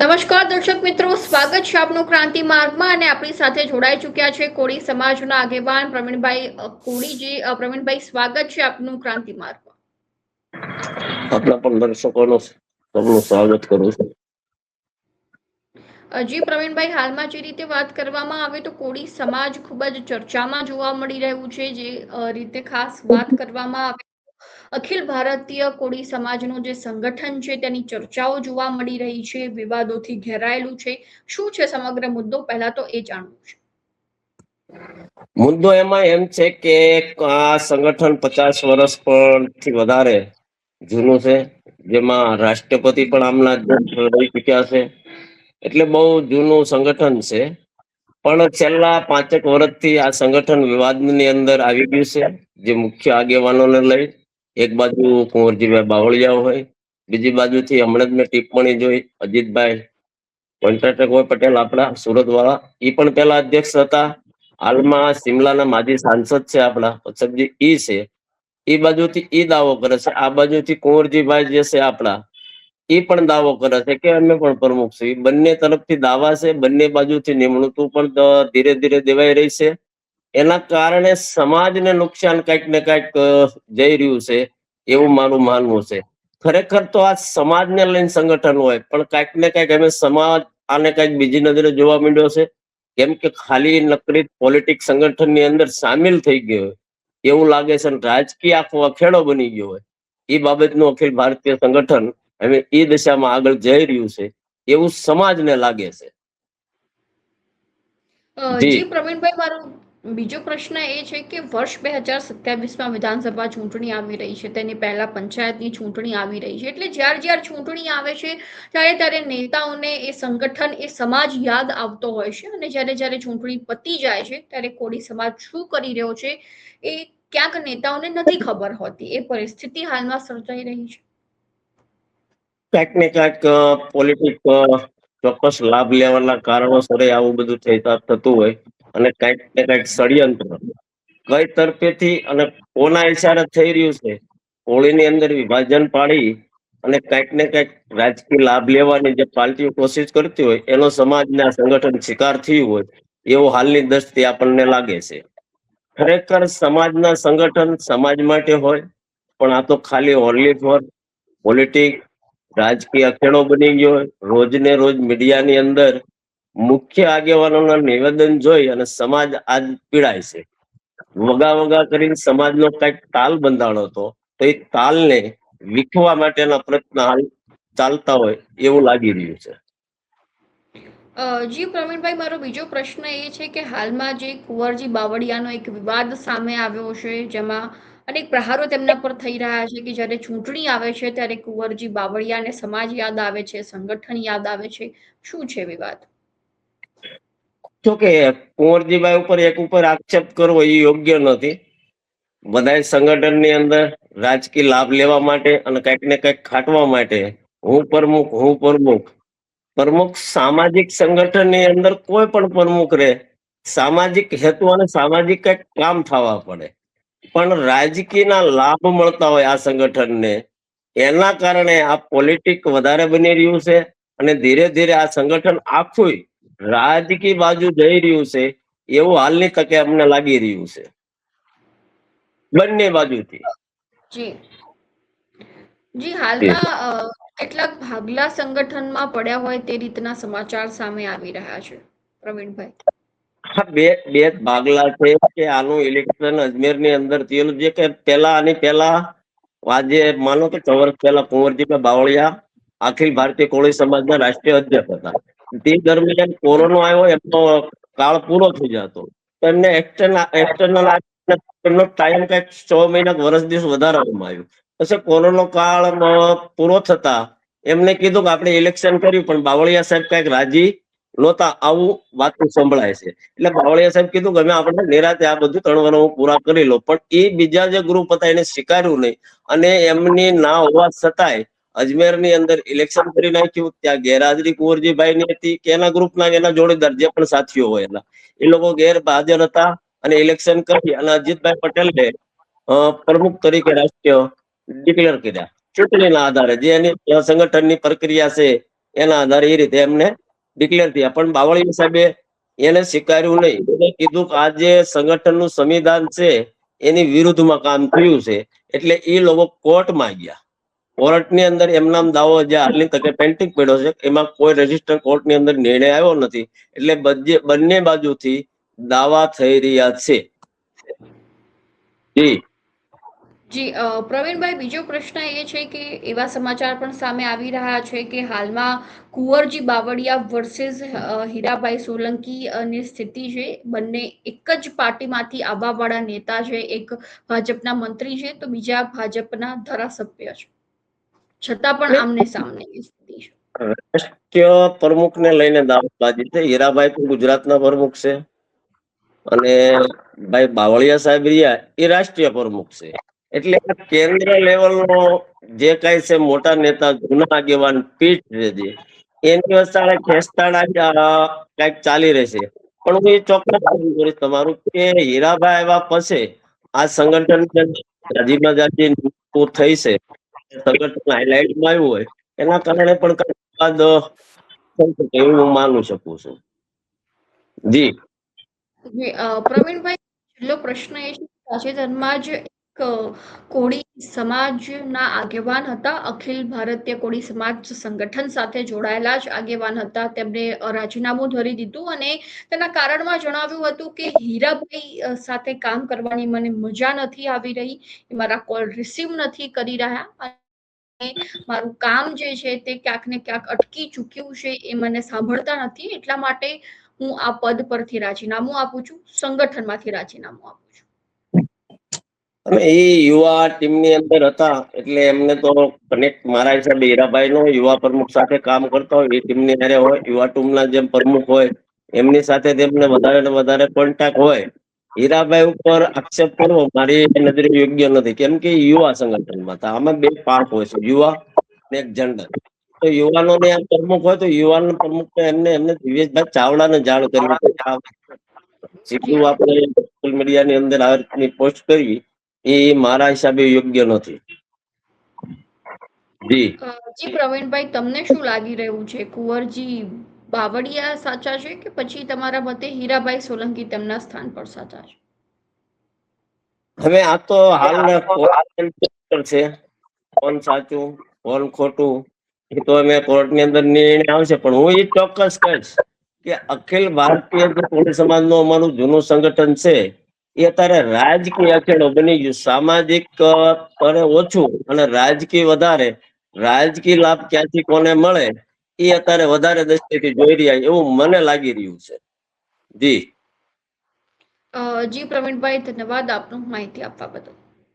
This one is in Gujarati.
નમસ્કાર દર્શક મિત્રો, સ્વાગત છે આપનું ક્રાંતિ માર્ગમાં અને આપણી સાથે જોડાઈ ચૂક્યા છે કોળી સમાજના આગેવાન પ્રવીણભાઈ કોળીજી. પ્રવીણભાઈ, સ્વાગત છે આપનું ક્રાંતિ માર્ગમાં. આપણા પણ દર્શકોનું સૌનું સ્વાગત કરું છું. જી પ્રવીણભાઈ, હાલમાં જે રીતે વાત કરવામાં આવે તો કોળી સમાજ ખૂબ જ ચર્ચામાં જોવા મળી રહ્યું છે. જે રીતે ખાસ વાત કરવામાં આવે અખિલ ભારતીય કોળી સમાજનું જે સંગઠન છે તેની ચર્ચાઓ જોવા મળી રહી છે, વિવાદોથી ઘેરાયેલું છે. શું છે સમગ્ર મુદ્દો, પહેલા તો એ જાણવું છે. મુદ્દો એમાં એમ છે કે આ સંગઠન 50 વર્ષ થી વધારે જૂનું છે, જેમાં રાષ્ટ્રપતિ પણ આમના રહી ચુક્યા છે. એટલે બહુ જૂનું સંગઠન છે. પણ છેલ્લા 5 વર્ષથી આ સંગઠન વિવાદની અંદર આવી ગયું છે. જે મુખ્ય આગેવાનોને લઈ, એક બાજુ કુંવરજીભાઈ બાવળિયા હોય, બીજી બાજુથી હમણાં જ મેં ટિપ્પણી જોઈ અજીતભાઈ પટેલ, આપણા સુરત વાળા, એ પણ પેલા અધ્યક્ષ હતા. હાલમાં સિમલાના માજી સાંસદ છે આપણા પક્ષજી, ઈ છે. એ બાજુથી ઈ દાવો કરે છે, આ બાજુથી કુંવરજીભાઈ જે છે આપણા, એ પણ દાવો કરે છે કે અમે પણ પ્રમુખ છીએ. બંને તરફથી દાવા છે, બંને બાજુથી નિમણૂકો પણ ધીરે ધીરે દેવાઈ રહી છે. એના કારણે સમાજને નુકસાન કંઈક ને કંઈક જઈ રહ્યું છે, એવું મારું માનવું છે. ખરેખર તો આ સમાજને લઈને સંગઠન હોય, પણ કંઈક ને કંઈક અમે સમાજ આને કંઈક બીજી નજરે જોવા માંડ્યો છે. કેમ કે ખાલી નકરી પોલિટિક્સ સંગઠનની અંદર સામેલ થઈ ગયો હોય એવું લાગે છે, અને રાજકીય આખો અખેડો બની ગયો હોય. એ બાબતનું અખિલ ભારતીય સંગઠન હવે એ દિશામાં આગળ જઈ રહ્યું છે એવું સમાજને લાગે છે. જી પ્રવીણભાઈ, મારો બીજો પ્રશ્ન એ છે કે વર્ષ 2027માં વિધાનસભા ચૂંટણી આવી રહી છે, તેની પહેલા પંચાયતની ચૂંટણી આવી રહી છે. એટલે જ્યારે ચૂંટણી આવે છે ત્યારે નેતાઓને એ સંગઠન, એ સમાજ યાદ આવતો હોય છે. અને જ્યારે ચૂંટણી પતી જાય છે ત્યારે કોળી સમાજ શું કરી રહ્યો છે એ ક્યાંક નેતાઓને નથી ખબર હોતી. એ પરિસ્થિતિ હાલમાં સર્જાઈ રહી છે. ક્યાંક ને ક્યાંક પોલિટિક ચોક્કસ લાભ લેવાના કારણોસર આવું બધું થતું હોય, અને કંઈક ને કંઈક ષડયંત્ર કઈ તરફેથી અને કોના ઈશારે થઈ રહ્યું છે, કોળીની અંદર વિભાજન પાડી અને કંઈક ને કંઈક રાજકીય લાભ લેવાની જે પાર્ટીઓ કોશિશ કરતી હોય, એનો સમાજના સંગઠન શિકાર થયું હોય એવું હાલની દ્રષ્ટિ આપણને લાગે છે. ખરેખર સમાજના સંગઠન સમાજ માટે હોય, પણ આ તો ખાલી ઓનલી ફોર પોલિટિક્સ રાજકીય અખેડો બની ગયો હોય. રોજ ને રોજ મીડિયાની અંદર મુખ્ય આગેવાનોના નિવેદન જોઈ અને સમાજ આજ પીડાય છે. વગા કરીને સમાજનો કઈક તાલ બંધાણો હતો, તો એ તાલને વીખવા માટેના પ્રયત્ન હાલ ચાલતા હોય એવું લાગી રહ્યું છે. જી પ્રવીણભાઈ, મારો બીજો પ્રશ્ન એ છે કે હાલમાં જે કુંવરજી બાવળિયાનો એક વિવાદ સામે આવ્યો છે, જેમાં અનેક પ્રહારો તેમના પર થઈ રહ્યા છે કે જ્યારે ચૂંટણી આવે છે ત્યારે કુંવરજી બાવળિયાને સમાજ યાદ આવે છે, સંગઠન યાદ આવે છે. શું છે વિવાદ? જો કે કુંવરજીભાઈ ઉપર આક્ષેપ કરવો એ યોગ્ય નથી. બધા સંગઠનની અંદર રાજકીય લાભ લેવા માટે અને કંઈક ને કંઈક ખાટવા માટે હું પ્રમુખ સામાજિક સંગઠનની અંદર કોઈ પણ પ્રમુખ રહે, સામાજિક હેતુ અને સામાજિક કંઈક કામ થવા પડે. પણ રાજકીયના લાભ મળતા હોય આ સંગઠનને, એના કારણે આ પોલિટિક વધારે બની રહ્યું છે. અને ધીરે ધીરે આ સંગઠન આખું રાજકીય બાજુ જઈ રહ્યું છે એવું હાલની તકે અમને લાગી રહ્યું છે, બંને બાજુથી. જી હાલમાં કેટલાક ભાગલા સંગઠનમાં પડ્યા હોય તે રીતના સમાચાર સામે આવી રહ્યા છે પ્રવીણભાઈ. હા, બે ભાગલા છે કે આનું ઇલેક્શન અજમેરની અંદર થયેલું, જે કે આની પહેલા આજે માનો કે 6 વર્ષ પહેલા કુંવરજીભાઈ બાવળિયા અખિલ ભારતીય કોળી સમાજના રાષ્ટ્રીય અધ્યક્ષ હતા. તે દરમિયાન કોરોના આવ્યો, એમનો કાળ પૂરો થઈ જતો, એમને એક્સટર્નલ ટાઈમ કઈક 6 મહિના વર્ષ દિવસ વધારવામાં આવ્યું. પછી કોરોના કાળ પૂરો થતા એમને કીધું કે આપણે ઇલેક્શન કર્યું, પણ બાવળિયા સાહેબ કઈક રાજી નહોતા, આવું વાતો સંભળાય છે. એટલે બાવળિયા સાહેબ કીધું કે અમે આપણે નિરાતે આ બધું 3 વર્ષ પૂરા કરી લો. પણ એ બીજા જે ગ્રુપ હતા એને સ્વીકાર્યું નહીં, અને એમની ના હોવા છતાંય અજમેરની અંદર ઇલેક્શન કરી નાખ્યું. ત્યાં ગેરહાજરી કુંવરજીભાઈ ની હતી કે એના ગ્રુપના એના જોડેદાર જે પણ સાથીઓ હોય એના, એ લોકો ગેરહાજર હતા અને ઇલેક્શન કરી અને અજીતભાઈ પટેલને પ્રમુખ તરીકે રાષ્ટ્રીય ડિક્લેર કર્યા ચૂંટણીના આધારે. જે એની સંગઠનની પ્રક્રિયા છે એના આધારે એ રીતે એમને ડિક્લેર થયા. પણ બાવળિયા સાહેબે એને સ્વીકાર્યું નહીં. એને કીધું કે આ જે સંગઠનનું સંવિધાન છે એની વિરુદ્ધમાં કામ થયું છે, એટલે એ લોકો કોર્ટમાં ગયા. કોર્ટની અંદર એમના દાવો જે હાલની તકે પેન્ડિંગ પડ્યો છે, એમાં કોઈ રજીસ્ટર કોર્ટની અંદર નિર્ણય આવ્યો નથી. એટલે બંને બાજુથી દાવા થઈ રહ્યા છે. જી જી પ્રવીણભાઈ, બીજો પ્રશ્ન એ છે કે એવા સમાચાર પણ સામે આવી રહ્યા છે કે હાલમાં કુંવરજી બાવળિયા વર્સેસ હીરાભાઈ સોલંકી ની સ્થિતિ છે. બંને એક જ પાર્ટીમાંથી આવવાવાળા નેતા છે. એક ભાજપના મંત્રી છે તો બીજા ભાજપના ધારાસભ્ય છે, છતાં પણ આમને સામનેની સ્થિતિ છે. રાષ્ટ્રીય પ્રમુખને લઈને દાવાબાજી છે. હીરાભાઈ તો ગુજરાતના પ્રમુખ છે અને ભાઈ બાવળિયા સાહેબ રહ્યા એ રાષ્ટ્રીય પ્રમુખ છે. એટલે કેન્દ્ર લેવલનો જે કઈ છે મોટા નેતા, જૂના આગેવાન પીઠ છે, એની વચ્ચે ખેંચતાણા કઈક ચાલી રહેશે. પણ હું એ ચોક્કસ કરીશ તમારું કે હીરાભાઈ આવ્યા પછી આ સંગઠન જાજી થઈ છે, સંગઠન હાઇલાઇટમાં આવ્યું હોય એના કારણે પણ કઈ બાદ થઈ શકે એવું હું માનું શકું છું. જી પ્રવીણભાઈ, છેલ્લો પ્રશ્ન એ છે, તાજેતરમાં જ એક કોળી સમાજના આગેવાન હતા, અખિલ ભારતીય કોળી સમાજ સંગઠન સાથે જોડાયેલા જ આગેવાન હતા. તેમણે રાજીનામું ધરી દીધું અને તેના કારણમાં જણાવ્યું હતું કે હીરાભાઈ સાથે કામ કરવાની મને મજા નથી આવી રહી, મારા કોલ રિસીવ નથી કરી રહ્યા, મારું કામ જે છે તે ક્યાંક ને ક્યાંક અટકી ચૂક્યું છે, એ મને સાંભળતા નથી, એટલા માટે હું આ પદ પરથી રાજીનામું આપું છું, સંગઠનમાંથી રાજીનામું આપું છું. અને એ યુવા ટીમની અંદર હતા એટલે એમને તો કનેક્ટ મારા હિસાબે હીરાભાઈ નો યુવા પ્રમુખ સાથે કામ કરતા હોય એ ટીમની હારે હોય, યુવા ટીમના જેમ પ્રમુખ હોય એમની સાથે તેમને વધારે ને વધારે કોન્ટેક્ટ હોય. હીરાભાઈ ઉપર આક્ષેપ કરવો મારી નજરે યોગ્ય નથી, કેમ કે યુવા સંગઠનમાં હતા. આમાં બે પાર્ટ હોય છે, યુવા અને એક જનરલ. તો યુવાનો ને પ્રમુખ હોય તો યુવાન પ્રમુખ એમને દિવેશભાઈ ચાવડાને જાણ કરવી, સીધું આપણે સોશિયલ મીડિયાની અંદર આ રીતની પોસ્ટ કરવી એ મારા હિસાબે યોગ્ય નથી. જી જી પ્રવીણભાઈ, તમને શું લાગી રહ્યું છે, કુંવરજી બાવળિયા સાચા છે કે પછી તમારા મતે હીરાભાઈ સોલંકી તેમના સ્થાન પર સાચા છે? હવે આ તો હાલના છે, કોણ સાચું કોણ ખોટું એ તો અમે કોર્ટની અંદર નિર્ણય આવશે. પણ હું એ ચોક્કસ કહીશ કે અખિલ ભારતીય કોળી સમાજનું અમારું જૂનું સંગઠન છે એ અત્યારે રાજકીય અખેડો બની ગયું. સામાજિક સ્તરે ઓછું અને રાજકીય વધારે. રાજકીય લાભ ક્યાંથી કોને મળે એ અત્યારે વધારે દ્રષ્ટિથી જોઈ રહ્યા એવું મને લાગી રહ્યું છે. જી જી પ્રવીણભાઈ, ધન્યવાદ આપનું માહિતી આપવા બદલ.